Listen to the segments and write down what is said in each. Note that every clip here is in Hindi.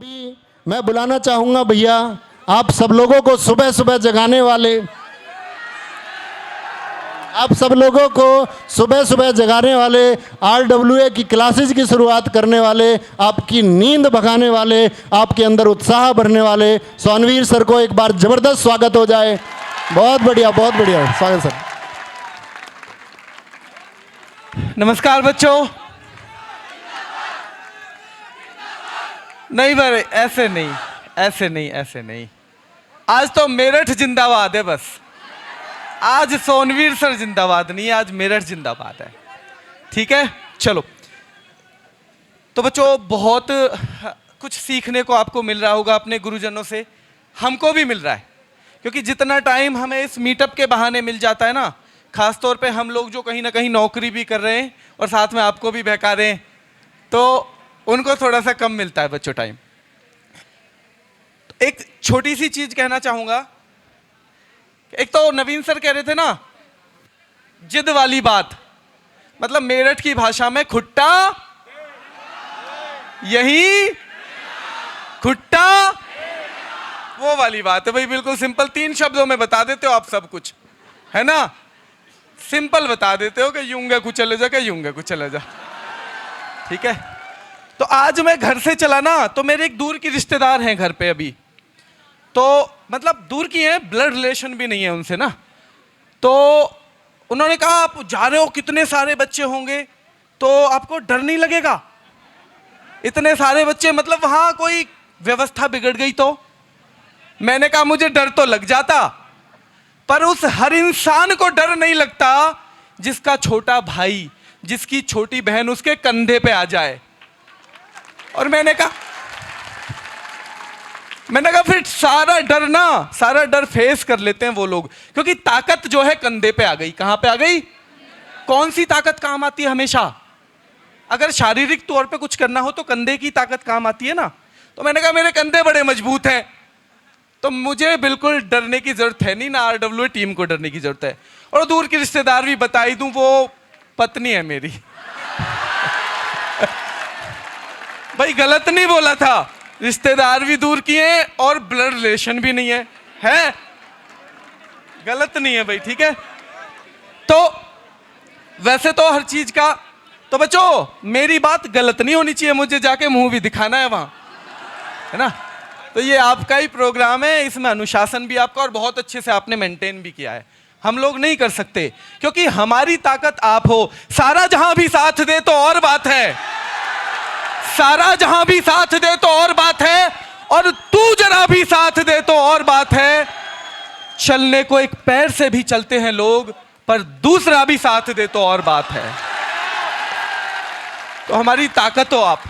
अभी मैं बुलाना चाहूँगा भैया आप सब लोगों को सुबह सुबह जगाने वाले, आप सब लोगों को सुबह सुबह जगाने वाले, RWA की क्लासेस की शुरुआत करने वाले, आपकी नींद भगाने वाले, आपके अंदर उत्साह भरने वाले सोनवीर सर को एक बार जबरदस्त स्वागत हो जाए। बहुत बढ़िया स्वागत सर। नमस्कार बच्चों। नहीं भाई ऐसे नहीं। आज तो मेरठ जिंदाबाद है बस। आज सोनवीर सर जिंदाबाद नहीं है, आज मेरठ जिंदाबाद है। ठीक है, चलो। तो बच्चों बहुत कुछ सीखने को आपको मिल रहा होगा अपने गुरुजनों से, हमको भी मिल रहा है। क्योंकि जितना टाइम हमें इस मीटअप के बहाने मिल जाता है ना, खास तौर पे हम लोग जो कहीं ना कहीं नौकरी भी कर रहे हैं और साथ में आपको भी बहका रहे हैं, तो उनको थोड़ा सा कम मिलता है बच्चों टाइम। एक छोटी सी चीज कहना चाहूंगा। एक तो नवीन सर कह रहे थे ना, जिद वाली बात, मतलब मेरठ की भाषा में खुट्टा यही खुट्टा वो वाली बात है भाई। बिल्कुल सिंपल 3 शब्दों में बता देते हो आप सब कुछ, है ना। सिंपल बता देते हो कि यूंगे कुछ चले जा, के यूंगे कुछ चले जा। ठीक है। तो आज मैं घर से चला ना, तो मेरे एक दूर की रिश्तेदार हैं घर पे अभी, तो मतलब दूर की हैं, ब्लड रिलेशन भी नहीं है उनसे ना। तो उन्होंने कहा आप जा रहे हो, कितने सारे बच्चे होंगे, तो आपको डर नहीं लगेगा? इतने सारे बच्चे, मतलब वहां कोई व्यवस्था बिगड़ गई तो? मैंने कहा मुझे डर तो लग जाता, पर उस हर इंसान को डर नहीं लगता जिसका छोटा भाई, जिसकी छोटी बहन उसके कंधे पे आ जाए। और मैंने कहा फिर सारा डर फेस कर लेते हैं वो लोग, क्योंकि ताकत जो है कंधे पे आ गई। कहां पे आ गई? कौन सी ताकत काम आती है हमेशा? अगर शारीरिक तौर पे कुछ करना हो तो कंधे की ताकत काम आती है ना। तो मैंने कहा मेरे कंधे बड़े मजबूत हैं, तो मुझे बिल्कुल डरने की जरूरत है नहीं, ना RWA टीम को डरने की जरूरत है। और दूर की रिश्तेदार भी बता ही दूं, वो पत्नी है मेरी। भाई गलत नहीं बोला था, रिश्तेदार भी दूर की हैं और ब्लड रिलेशन भी नहीं है गलत नहीं है भाई। ठीक है। तो वैसे तो हर चीज का, तो बच्चों मेरी बात गलत नहीं होनी चाहिए, मुझे जाके मुंह भी दिखाना है वहां, है ना। तो ये आपका ही प्रोग्राम है, इसमें अनुशासन भी आपका, और बहुत अच्छे से आपने मेंटेन भी किया है। हम लोग नहीं कर सकते, क्योंकि हमारी ताकत आप हो। सारा जहां भी साथ दे तो और बात है, सारा जहां भी साथ दे तो और बात है, और तू जरा भी साथ दे तो और बात है। चलने को एक पैर से भी चलते हैं लोग, पर दूसरा भी साथ दे तो और बात है। तो हमारी ताकत हो आप,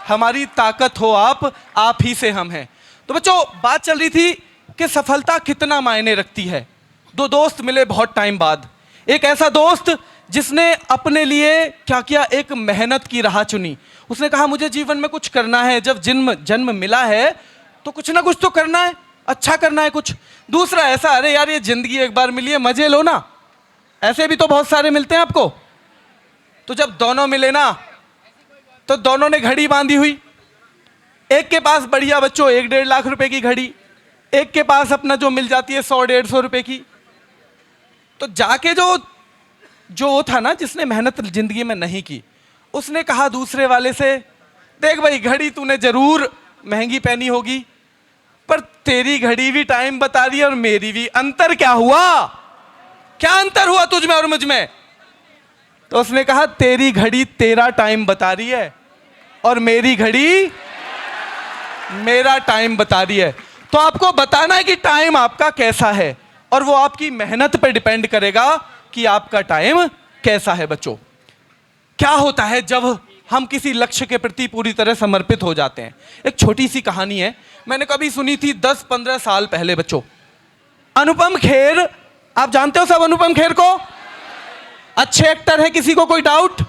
हमारी ताकत हो आप ही से हम हैं। तो बच्चों बात चल रही थी कि सफलता कितना मायने रखती है। 2 दोस्त मिले बहुत टाइम बाद। एक ऐसा दोस्त जिसने अपने लिए क्या किया, एक मेहनत की राह चुनी। उसने कहा मुझे जीवन में कुछ करना है, जब जन्म मिला है तो कुछ ना कुछ तो करना है, अच्छा करना है कुछ। दूसरा ऐसा, अरे यार ये जिंदगी एक बार मिली है, मजे लो ना, ऐसे भी तो बहुत सारे मिलते हैं आपको। तो जब दोनों मिले ना, तो दोनों ने घड़ी बांधी हुई। एक के पास बढ़िया बच्चों 1-1.5 लाख रुपए की घड़ी, एक के पास अपना जो मिल जाती है 100-150 रुपए की। तो जाके जो वो था ना, जिसने मेहनत जिंदगी में नहीं की, उसने कहा दूसरे वाले से, देख भाई घड़ी तूने जरूर महंगी पहनी होगी, पर तेरी घड़ी भी टाइम बता रही है और मेरी भी, अंतर क्या हुआ? क्या अंतर हुआ तुझ में और मुझ में? तो उसने कहा तेरी घड़ी तेरा टाइम बता रही है और मेरी घड़ी मेरा टाइम बता रही है। तो आपको बताना है कि टाइम आपका कैसा है, और वो आपकी मेहनत पे डिपेंड करेगा कि आपका टाइम कैसा है। बच्चों क्या होता है जब हम किसी लक्ष्य के प्रति पूरी तरह समर्पित हो जाते हैं? एक छोटी सी कहानी है, मैंने कभी सुनी थी 10-15 साल पहले। बच्चों अनुपम खेर, आप जानते हो सब अनुपम खेर को? अच्छे एक्टर है, किसी को कोई डाउट?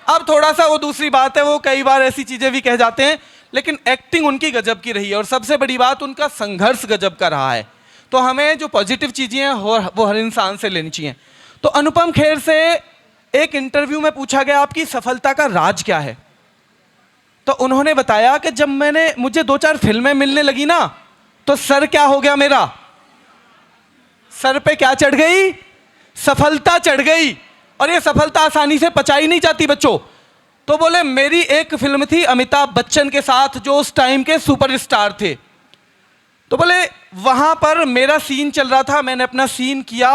अब थोड़ा सा वो दूसरी बात है, वो कई बार ऐसी चीजें भी कह जाते हैं, लेकिन एक्टिंग उनकी गजब की रही है, और सबसे बड़ी बात उनका संघर्ष गजब का रहा है। तो हमें जो पॉजिटिव चीजें हैं वो हर इंसान से लेनी चाहिए। तो अनुपम खेर से एक इंटरव्यू में पूछा गया आपकी सफलता का राज क्या है? तो उन्होंने बताया कि जब मुझे 2-4 फिल्में मिलने लगी ना, तो सर क्या हो गया मेरा, सर पे क्या चढ़ गई, सफलता चढ़ गई। और ये सफलता आसानी से पचाई नहीं जाती बच्चों। तो बोले मेरी एक फिल्म थी अमिताभ बच्चन के साथ, जो उस टाइम के सुपरस्टार थे। तो बोले वहां पर मेरा सीन चल रहा था, मैंने अपना सीन किया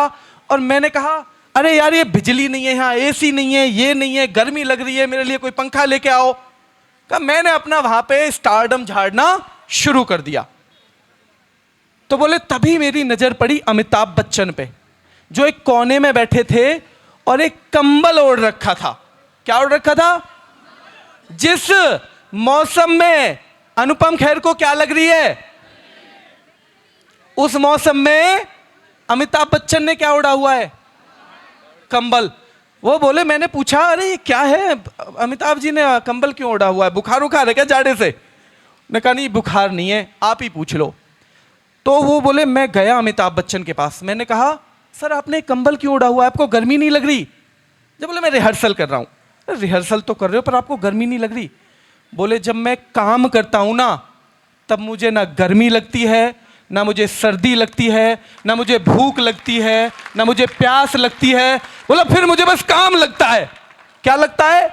और मैंने कहा अरे यार ये बिजली नहीं है, यहाँ एसी नहीं है, ये नहीं है, गर्मी लग रही है, मेरे लिए कोई पंखा लेके आओ। कहा मैंने अपना वहां पे स्टारडम झाड़ना शुरू कर दिया। तो बोले तभी मेरी नजर पड़ी अमिताभ बच्चन पे, जो एक कोने में बैठे थे और एक कंबल ओढ़ रखा था। क्या ओढ़ रखा था? जिस मौसम में अनुपम खेर को क्या लग रही है, उस मौसम में अमिताभ बच्चन ने क्या ओढ़ा हुआ है, कंबल। वो बोले, मैंने पूछा अरे ये क्या है, अमिताभ जी ने कंबल क्यों ओढ़ा हुआ है, बुखार उखार है क्या जाड़े से? ने कहा नहीं बुखार नहीं है, आप ही पूछ लो। तो वो बोले मैं गया अमिताभ बच्चन के पास, मैंने कहा सर आपने कंबल क्यों ओढ़ा हुआ है, आपको गर्मी नहीं लग रही? जब बोले मैं रिहर्सल कर रहा हूं। रिहर्सल तो कर रहे हो पर आपको गर्मी नहीं लग रही? बोले जब मैं काम करता हूं ना, तब मुझे ना गर्मी लगती है, ना मुझे सर्दी लगती है, ना मुझे भूख लगती है, ना मुझे प्यास लगती है। बोला फिर मुझे बस काम लगता है। क्या लगता है?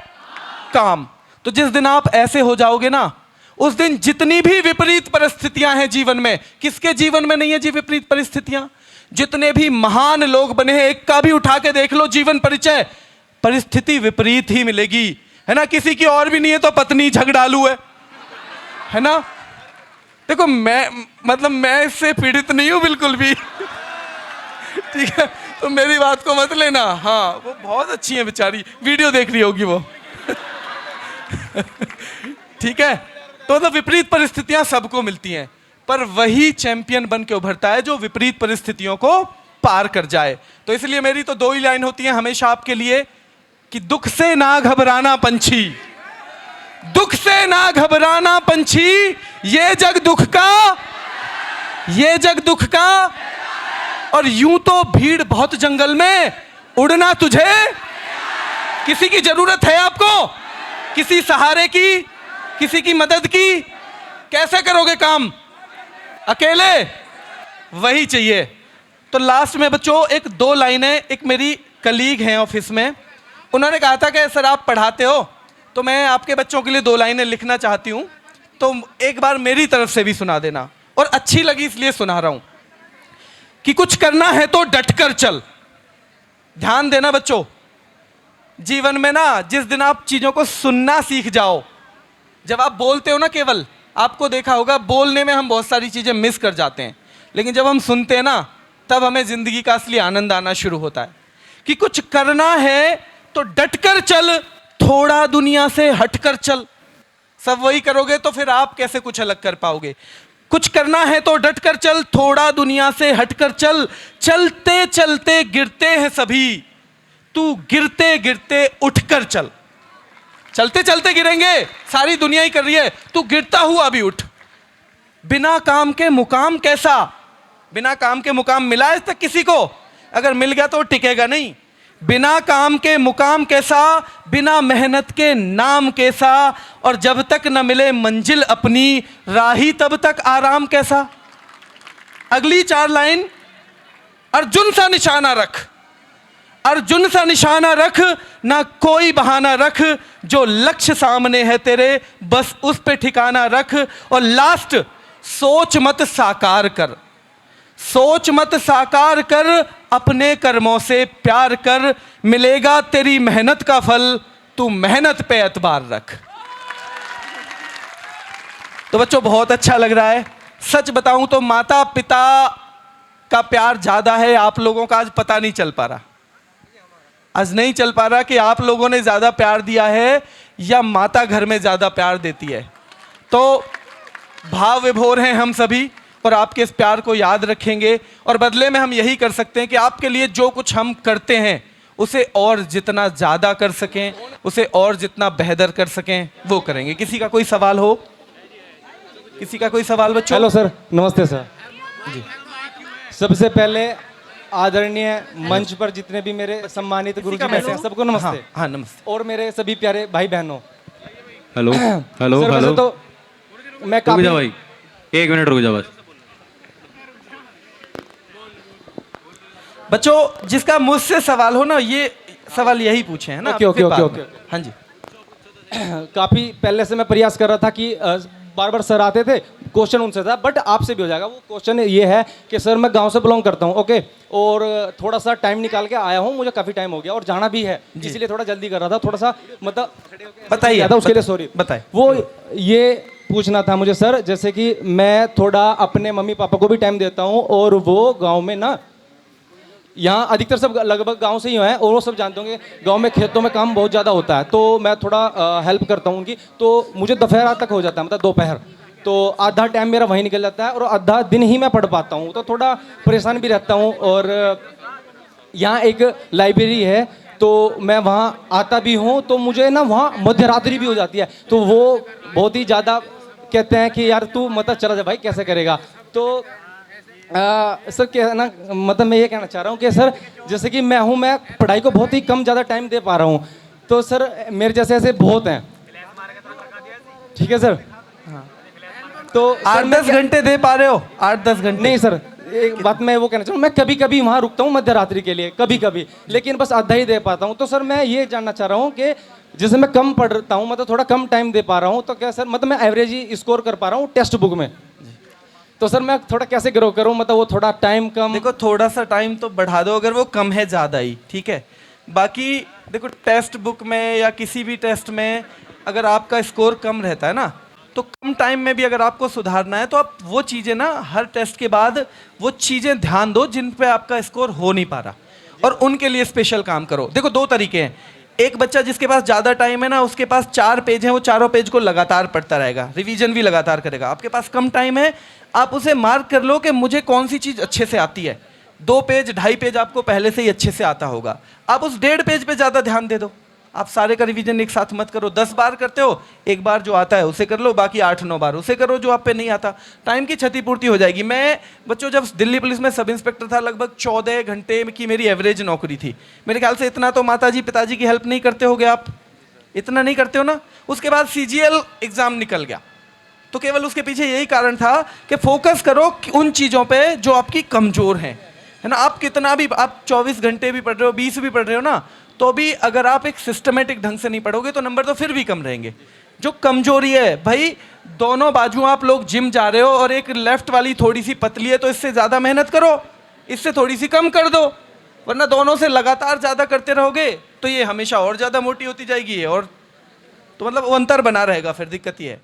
काम। तो जिस दिन आप ऐसे हो जाओगे ना, उस दिन जितनी भी विपरीत परिस्थितियां हैं जीवन में, किसके जीवन में नहीं है जी विपरीत परिस्थितियां? जितने भी महान लोग बने हैं, एक का भी उठा के देख लो जीवन परिचय, परिस्थिति विपरीत ही मिलेगी, है ना। किसी की और भी नहीं है तो पत्नी झगड़ालू है ना। देखो मैं इससे पीड़ित नहीं हूं बिल्कुल भी ठीक है, तो मेरी बात को मत लेना। हाँ वो बहुत अच्छी है बेचारी, वीडियो देख रही होगी वो ठीक है। तो विपरीत परिस्थितियां सबको मिलती हैं, पर वही चैंपियन बन के उभरता है जो विपरीत परिस्थितियों को पार कर जाए। तो इसलिए मेरी तो 2 ही लाइन होती हैं हमेशा आपके लिए कि दुख से ना घबराना पंछी, दुख से ना घबराना पंछी, ये जग दुख का, ये जग दुख का। और यूं तो भीड़ बहुत जंगल में, उड़ना तुझे, किसी की जरूरत है आपको, किसी सहारे की, किसी की मदद की? कैसे करोगे काम? अकेले? वही चाहिए। तो लास्ट में बच्चों एक 2 लाइनें, एक मेरी कलीग हैं ऑफिस में, उन्होंने कहा था कि सर आप पढ़ाते हो तो मैं आपके बच्चों के लिए 2 लाइनें लिखना चाहती हूं, तो एक बार मेरी तरफ से भी सुना देना। और अच्छी लगी इसलिए सुना रहा हूं कि कुछ करना है तो डटकर चल। ध्यान देना बच्चों, जीवन में ना जिस दिन आप चीजों को सुनना सीख जाओ, जब आप बोलते हो ना, केवल आपको देखा होगा बोलने में हम बहुत सारी चीजें मिस कर जाते हैं, लेकिन जब हम सुनते हैं ना तब हमें जिंदगी का असली आनंद आना शुरू होता है। कि कुछ करना है तो डटकर चल, थोड़ा दुनिया से हटकर चल। सब वही करोगे तो फिर आप कैसे कुछ अलग कर पाओगे? कुछ करना है तो डटकर चल, थोड़ा दुनिया से हटकर चल। चलते चलते गिरते हैं सभी, तू गिरते गिरते उठकर चल। चलते चलते गिरेंगे, सारी दुनिया ही कर रही है, तू गिरता हुआ भी उठ। बिना काम के मुकाम कैसा? बिना काम के मुकाम मिला है तक किसी को? अगर मिल गया तो टिकेगा नहीं। बिना काम के मुकाम कैसा, बिना मेहनत के नाम कैसा, और जब तक न मिले मंजिल अपनी, राही तब तक आराम कैसा। अगली 4 लाइन, अर्जुन सा निशाना रख, अर्जुन सा निशाना रख, ना कोई बहाना रख, जो लक्ष्य सामने है तेरे बस उस पे ठिकाना रख। और लास्ट, सोच मत साकार कर, सोच मत साकार कर, अपने कर्मों से प्यार कर, मिलेगा तेरी मेहनत का फल, तू मेहनत पे एतबार रख। तो बच्चों बहुत अच्छा लग रहा है। सच बताऊं तो माता पिता का प्यार ज्यादा है, आप लोगों का आज पता नहीं चल पा रहा। आज नहीं चल पा रहा कि आप लोगों ने ज्यादा प्यार दिया है या माता घर में ज्यादा प्यार देती है। तो भाव विभोर हैं हम सभी, और आपके इस प्यार को याद रखेंगे, और बदले में हम यही कर सकते हैं कि आपके लिए जो कुछ हम करते हैं उसे और जितना ज़्यादा कर सकें, उसे और जितना बेहतर कर सकें, वो करेंगे। किसी का कोई सवाल हो? किसी का कोई सवाल बच्चों? हेलो सर, नमस्ते सर जी। सबसे पहले आदरणीय मंच पर जितने भी मेरे सम्मानित गुरुजी बैठे हैं सबको नमस्ते। हाँ नमस्ते। और मेरे सभी प्यारे भाई बहनों, हेलो हेलो सर वैसे हेलो तो मैं रुक काफी जा भाई, 1 मिनट रुक जा बस। बच्चों जिसका मुझसे सवाल हो ना, ये सवाल यही पूछे है ना। ओके, ओके, फिर बाद ओके, में। ओके। हाँ जी। काफी पहले से मैं प्रयास कर रहा था कि बार बार सर आते थे, क्वेश्चन उनसे था, बट आपसे भी हो जाएगा। वो क्वेश्चन ये है कि सर मैं गांव से बिलोंग करता हूँ, ओके, और थोड़ा सा टाइम निकाल के आया हूँ, मुझे काफी टाइम हो गया और जाना भी है, इसलिए थोड़ा जल्दी कर रहा था, थोड़ा सा मतलब बताइए, था, उसके लिए सॉरी। बताइए। वो ये पूछना था मुझे सर, जैसे कि मैं थोड़ा अपने मम्मी पापा को भी टाइम देता हूँ और वो गाँव में ना, यहाँ अधिकतर सब लगभग गांव से ही हैं और वो सब जानते होंगे गांव में खेतों में काम बहुत ज़्यादा होता है, तो मैं थोड़ा हेल्प करता हूँ उनकी, तो मुझे दोपहर तक हो जाता है, मतलब दोपहर, तो आधा टाइम मेरा वहीं निकल जाता है और आधा दिन ही मैं पढ़ पाता हूँ, तो थोड़ा परेशान भी रहता हूँ। और यहाँ एक लाइब्रेरी है, तो मैं वहाँ आता भी हूँ, तो मुझे ना वहाँ मध्य रात्रि भी हो जाती है, तो वो बहुत ही ज़्यादा कहते हैं कि यार तू मतलब चला जा भाई, कैसे करेगा। तो सर क्या है ना, मतलब मैं ये कहना चाह रहा हूँ कि सर जैसे कि मैं पढ़ाई को बहुत ही कम ज़्यादा टाइम दे पा रहा हूँ, तो सर मेरे जैसे ऐसे बहुत हैं, ठीक है सर। तो सर 8-10 घंटे दे पा रहे हो? 8-10 घंटे? नहीं सर, एक बात मैं वो कहना चाहूँ, मैं कभी कभी वहाँ रुकता हूँ मध्य रात्रि के लिए, कभी कभी, लेकिन बस आधा ही दे पाता हूँ। तो सर मैं ये जानना चाह रहा हूँ कि जैसे मैं कम पढ़ता हूँ, मतलब थोड़ा कम टाइम दे पा रहा हूँ, तो क्या सर मतलब मैं एवरेज ही स्कोर कर पा रहा हूँ टेक्स्ट बुक में, तो सर मैं थोड़ा कैसे ग्रो करूँ, मतलब वो थोड़ा टाइम कम। देखो थोड़ा सा टाइम तो बढ़ा दो, अगर वो कम है ज़्यादा ही, ठीक है। बाकी देखो टेस्ट बुक में या किसी भी टेस्ट में अगर आपका स्कोर कम रहता है ना, तो कम टाइम में भी अगर आपको सुधारना है तो आप वो चीज़ें ना हर टेस्ट के बाद वो चीज़ें ध्यान दो जिन पे आपका स्कोर हो नहीं पा रहा, और उनके लिए स्पेशल काम करो। देखो 2 तरीके हैं। एक बच्चा जिसके पास ज़्यादा टाइम है ना, उसके पास 4 पेज हैं, वो चारों पेज को लगातार पढ़ता रहेगा, रिवीजन भी लगातार करेगा। आपके पास कम टाइम है, आप उसे मार्क कर लो कि मुझे कौन सी चीज़ अच्छे से आती है। 2 पेज 2.5 पेज आपको पहले से ही अच्छे से आता होगा, आप उस 1.5 पेज पे ज़्यादा ध्यान दे दो। आप सारे का रिवीजन एक साथ मत करो। 10 बार करते हो, 1 बार जो आता है उसे कर लो, बाकी 8-9 बार उसे करो जो आप पे नहीं आता। टाइम की क्षतिपूर्ति हो जाएगी। मैं बच्चों जब दिल्ली पुलिस में सब इंस्पेक्टर था, लगभग 14 घंटे की मेरी एवरेज नौकरी थी। मेरे ख्याल से इतना तो माताजी पिताजी की हेल्प नहीं करते होगे आप, इतना नहीं करते हो ना। उसके बाद CGL एग्जाम निकल गया, तो केवल उसके पीछे यही कारण था कि फोकस करो उन चीज़ों पे जो आपकी कमज़ोर हैं, है ना। आप कितना भी, आप 24 घंटे भी पढ़ रहे हो, 20 भी पढ़ रहे हो ना, तो भी अगर आप एक सिस्टमेटिक ढंग से नहीं पढ़ोगे तो नंबर तो फिर भी कम रहेंगे। जो कमजोरी है भाई, दोनों बाजू आप लोग जिम जा रहे हो और एक लेफ्ट वाली थोड़ी सी पतली है, तो इससे ज़्यादा मेहनत करो, इससे थोड़ी सी कम कर दो, वरना दोनों से लगातार ज़्यादा करते रहोगे तो ये हमेशा और ज़्यादा मोटी होती जाएगी, और तो मतलब वो अंतर बना रहेगा, फिर दिक्कत ये है।